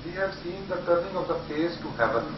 We have seen the turning of the face to heaven.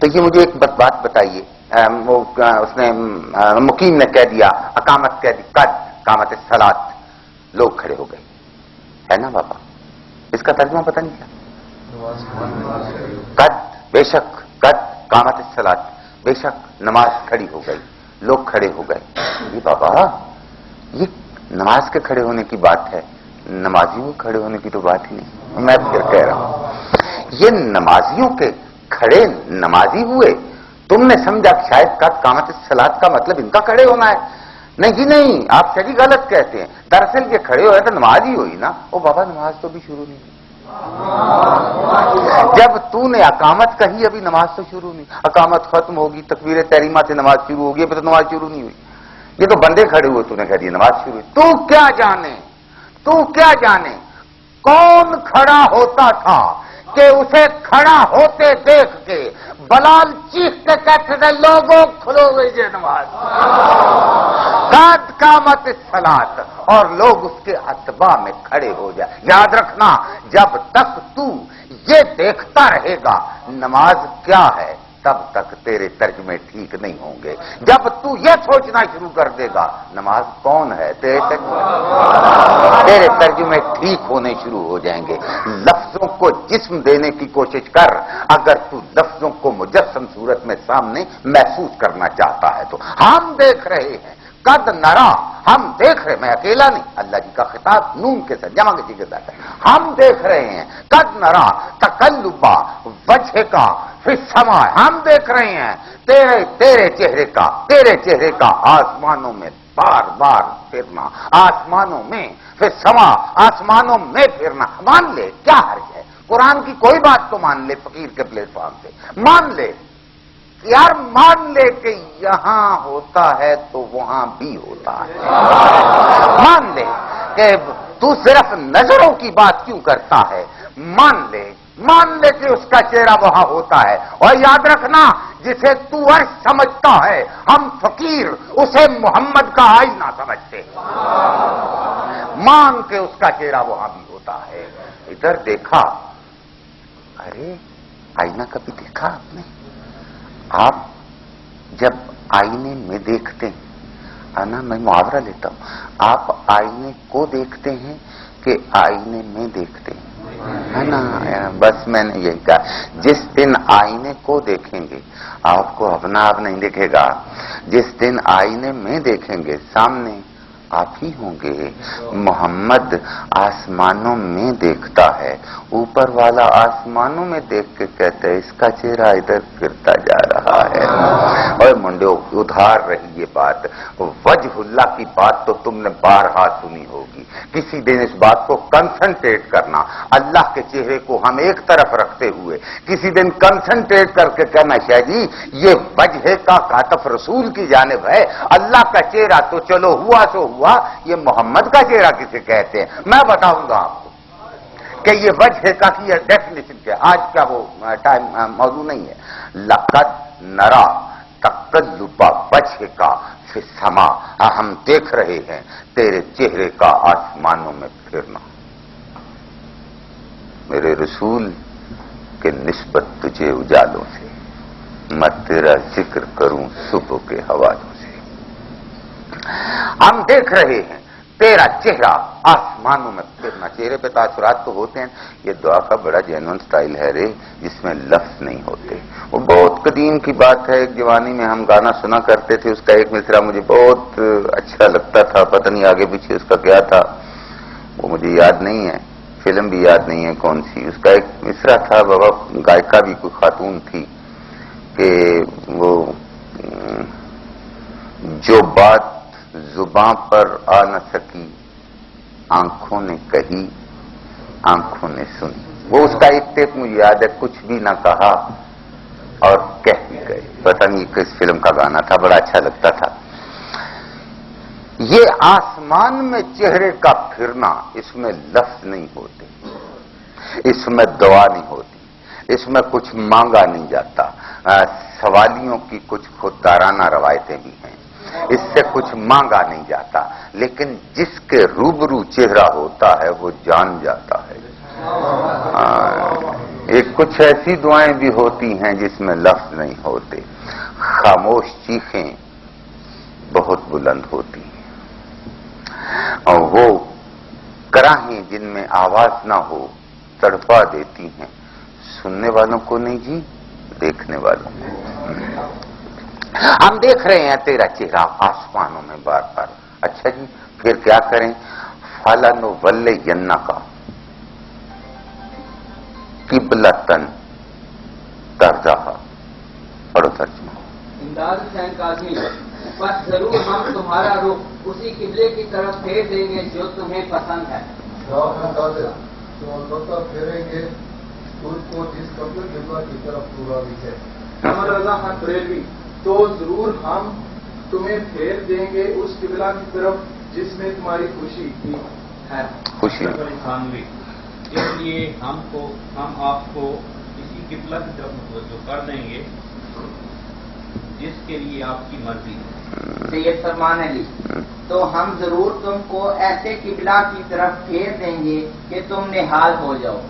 تو یہ مجھے ایک بات بتائیے، اس نے مقیم نے کہہ دیا، اقامت کہہ دی، قد قامت الصلاۃ، لوگ کھڑے ہو گئے، ہے نا بابا؟ اس کا ترجمہ پتہ نہیں کیا؟ قد، بے شک، قد قامت الصلاۃ، بے شک نماز کھڑی ہو گئی، لوگ کھڑے ہو گئے۔ یہ بابا، یہ نماز کے کھڑے ہونے کی بات ہے، نمازیوں کے کھڑے ہونے کی تو بات ہی نہیں۔ میں پھر کہہ رہا ہوں، یہ نمازیوں کے کھڑے نمازی ہوئے، تم نے سمجھا کہ شاید قد قامت الصلاۃ کا مطلب ان کا کھڑے ہونا ہے؟ نہیں جی نہیں، آپ صحیح غلط کہتے ہیں، دراصل یہ کھڑے ہوئے تو نماز ہی ہوئی نا۔ او بابا، نماز تو بھی شروع نہیں ہوئی، جب تو نے اقامت کہی ابھی نماز تو شروع نہیں، اقامت ختم ہوگی، تکبیر تحریمہ سے نماز شروع ہوگی، ابھی تو نماز شروع نہیں ہوئی، یہ تو بندے کھڑے ہوئے، تو نے کہہ دیا نماز شروع ہوئی۔ تو کیا جانے کون کھڑا ہوتا تھا کہ اسے کھڑا ہوتے دیکھ کے بلال چیخ کے کہتے تھے، لوگوں کھلو گئی یہ نماز، قد قامت الصلاۃ، اور لوگ اس کے اتباع میں کھڑے ہو جائے۔ یاد رکھنا، جب تک تو یہ دیکھتا رہے گا نماز کیا ہے، تب تک تیرے ترجمے ٹھیک نہیں ہوں گے۔ جب تو یہ سوچنا شروع کر دے گا نماز کون ہے، تیرے ترجمے ٹھیک ہونے شروع ہو جائیں گے۔ لفظوں کو جسم دینے کی کوشش کر، اگر تو لفظوں کو مجسم صورت میں سامنے محسوس کرنا چاہتا ہے تو۔ ہم دیکھ رہے ہیں، قد نرا، ہم دیکھ رہے، میں اکیلا نہیں، اللہ جی کا خطاب نون کے ساتھ جمع کسی کے ساتھ ہے، ہم دیکھ رہے ہیں، قد نرا تقلبا وجہ کا فی السماء، ہم دیکھ رہے ہیں تیرے چہرے کا آسمانوں میں بار بار پھرنا، آسمانوں میں فی السماء، آسمانوں میں پھرنا۔ مان لے، کیا حرج ہے، قرآن کی کوئی بات تو مان لے، فقیر کے پلیٹ فارم سے مان لے یار، مان لے کہ یہاں ہوتا ہے تو وہاں بھی ہوتا ہے، مان لے کہ تو صرف نظروں کی بات کیوں کرتا ہے، مان لے کہ اس کا چہرہ وہاں ہوتا ہے۔ اور یاد رکھنا، جسے تو عرش سمجھتا ہے، ہم فقیر اسے محمد کا آئینہ سمجھتے ہیں، مان کے اس کا چہرہ وہاں بھی ہوتا ہے۔ ادھر دیکھا، ارے آئینہ کبھی دیکھا آپ نے؟ آپ جب آئینے میں دیکھتے ہیں، میں محاورہ لیتا ہوں، آپ آئینے کو دیکھتے ہیں کہ آئینے میں دیکھتے ہیں، ہے نا؟ بس میں نے یہی کہا، جس دن آئینے کو دیکھیں گے آپ کو اپنا آپ نہیں دیکھے گا، جس دن آئینے میں دیکھیں گے سامنے آپ ہی ہوں گے۔ محمد آسمانوں میں دیکھتا ہے، اوپر والا آسمانوں میں دیکھ کے کہتا ہے اس کا چہرہ ادھر پھرتا جا رہا ہے۔ اور منڈو ادھار رہی یہ بات، وجہ اللہ کی بات تو تم نے بارہا سنی ہوگی، کسی دن اس بات کو کنسنٹریٹ کرنا، اللہ کے چہرے کو ہم ایک طرف رکھتے ہوئے کسی دن کنسنٹریٹ کر کے کہنا، شاہ جی یہ وجہ کا عطف رسول کی جانب ہے، اللہ کا چہرہ تو چلو ہوا سو ہوا، یہ محمد کا چہرہ کسے کہتے ہیں؟ میں بتاؤں گا آپ کو کہ یہ وجہ کا کی ڈیفینیشن کیا، آج کا وہ ٹائم موضوع نہیں ہے۔ لقد نرا تقلب وجہ کا فی السماء، ہم دیکھ رہے ہیں تیرے چہرے کا آسمانوں میں پھرنا۔ میرے رسول کے نسبت تجھے اجالوں سے، میں تیرا ذکر کروں صبح کے حوالوں سے۔ ہم دیکھ رہے ہیں تیرا چہرہ آسمانوں میں پھرنا۔ چہرے پہ تاثرات تو ہوتے ہیں، یہ دعا کا بڑا جینون سٹائل ہے رے، جس میں لفظ نہیں ہوتے۔ وہ بہت قدیم کی بات ہے، ایک جوانی میں ہم گانا سنا کرتے تھے، اس کا ایک مصرع مجھے بہت اچھا لگتا تھا، پتہ نہیں آگے پیچھے اس کا کیا تھا، وہ مجھے یاد نہیں ہے، فلم بھی یاد نہیں ہے کون سی۔ اس کا ایک مصرع تھا، بابا گائکا بھی کوئی خاتون تھی، کہ وہ جو بات زباں پر آ نہ سکی آنکھوں نے کہی آنکھوں نے سنی۔ وہ اس کا ایک ٹیپ مجھے یاد ہے، کچھ بھی نہ کہا اور کہہ بھی گئے، پتہ نہیں کس فلم کا گانا تھا، بڑا اچھا لگتا تھا۔ یہ آسمان میں چہرے کا پھرنا، اس میں لفظ نہیں ہوتے، اس میں دعا نہیں ہوتی، اس میں کچھ مانگا نہیں جاتا، سوالیوں کی کچھ خوددارانہ روایتیں بھی ہیں، اس سے کچھ مانگا نہیں جاتا، لیکن جس کے روبرو چہرہ ہوتا ہے وہ جان جاتا ہے۔ ایک کچھ ایسی دعائیں بھی ہوتی ہیں جس میں لفظ نہیں ہوتے. خاموش چیخیں بہت بلند ہوتی ہیں، اور وہ کراہیں جن میں آواز نہ ہو تڑپا دیتی ہیں سننے والوں کو نہیں جی، دیکھنے والوں کو. ہم دیکھ رہے ہیں تیرا چہرہ آسمانوں میں بار بار. اچھا جی پھر کیا کریں؟ فَلَنُوَلِّيَنَّكَ قِبْلَةً تَرْضَاهَا. پڑھو ترجمہ. امداد حسین کاظمی، بس ضرور ہم تمہارا رخ اسی قبلے کی طرف پھیر دیں گے جو تمہیں پسند ہے. تو البتہ پھیریں گے تجھ کو جس قبلہ کی طرف تو راضی ہے. قمر رضا خان بریلوی، تو ضرور ہم تمہیں پھیر دیں گے اس قبلہ کی طرف جس میں تمہاری خوشی کی ہے. خوشی خانوی، اس لیے ہم آپ کو اسی قبلہ کی طرف متوجہ کر دیں گے جس کے لیے آپ کی مرضی ہے. سید فرمان علی، تو ہم ضرور تم کو ایسے قبلہ کی طرف پھیر دیں گے کہ تم نہال ہو جاؤ.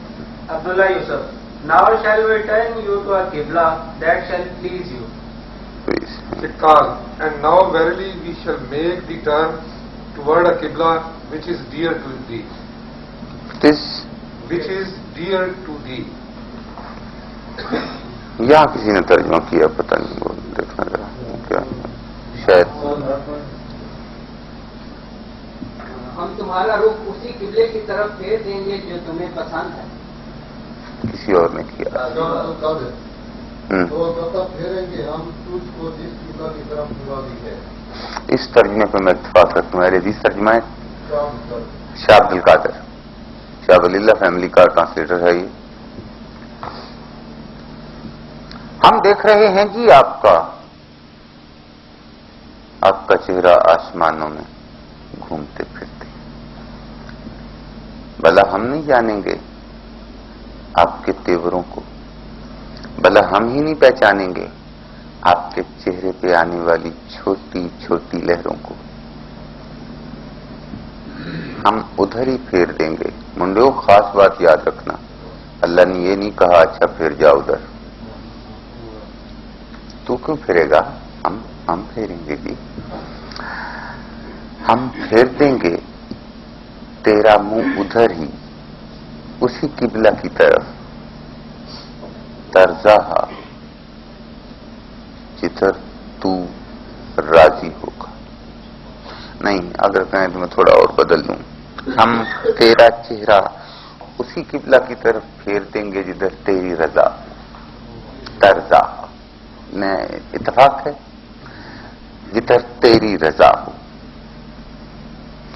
عبداللہ یوسف، now shall we turn you to a qibla that shall please you. Iqbal, and now verily we shall make the turn toward a qibla which is dear to thee. Which is dear to thee. یہاں کسی نے ترجمہ کیا پتہ نہیں، وہ دیکھنا ذرا کیا شاید. ہم تمہارا رخ اسی قبلے کی طرف پھیر دیں گے جو تمہیں پسند ہے. کسی اور نے کیا. تو البتہ پھیریں گے ہم تجھ کو جس قبلہ کی طرف تو راضی ہے. اس ترجمے پہ میں اتفاق رکھتا ہوں. عزیز ترجمہ ہے شاہ عبد القادر، شاہ ولی اللہ فیملی کا ٹرانسلیٹر ہے یہ. ہم دیکھ رہے ہیں جی آپ کا چہرہ آسمانوں میں گھومتے پھرتے. بھلا ہم نہیں جانیں گے آپ کے تیوروں کو؟ بھلا ہم ہی نہیں پہچانیں گے آپ کے چہرے پہ آنے والی چھوٹی چھوٹی لہروں کو؟ ہم ادھر ہی پھیر دیں گے. منڈو خاص بات یاد رکھنا، اللہ نے یہ نہیں کہا اچھا پھر جا ادھر. تو کیوں پھرے گا؟ ہم پھیریں گے جی. ہم پھیر دیں گے تیرا منہ ادھر ہی اسی قبلہ کی طرف. ترضاہا، جدھر تو راضی ہوگا. نہیں، اگر کہیں تو میں تھوڑا اور بدل دوں. ہم تیرا چہرہ اسی قبلہ کی طرف پھیر دیں گے جدھر تیری رضا. ترضاہا میں اتفاق ہے، جدھر تیری رضا ہو.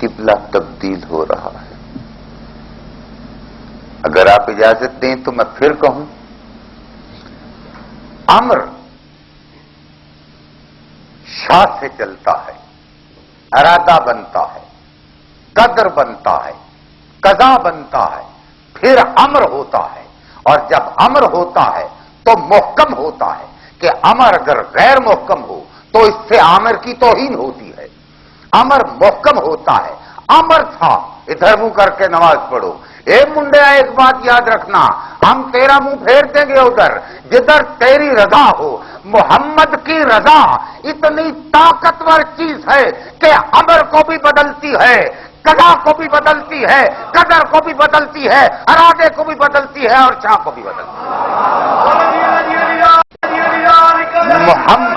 قبلہ تبدیل ہو رہا ہے. اگر آپ اجازت دیں تو میں پھر کہوں، امر شاہ سے چلتا ہے، ارادہ بنتا ہے، قدر بنتا ہے، قضا بنتا ہے، پھر امر ہوتا ہے. اور جب امر ہوتا ہے تو محکم ہوتا ہے کہ امر اگر غیر محکم ہو تو اس سے آمر کی توہین ہوتی ہے. امر محکم ہوتا ہے. امر تھا ادھر منہ کر کے نماز پڑھو. اے منڈیا ایک بات یاد رکھنا، ہم تیرا منہ پھیر دیں گے ادھر جدھر تیری رضا ہو. محمد کی رضا اتنی طاقتور چیز ہے کہ امر کو بھی بدلتی ہے، قضا کو بھی بدلتی ہے، قدر کو بھی بدلتی ہے، ارادے کو بھی بدلتی ہے، اور شاہ کو بھی بدلتی ہے. محمد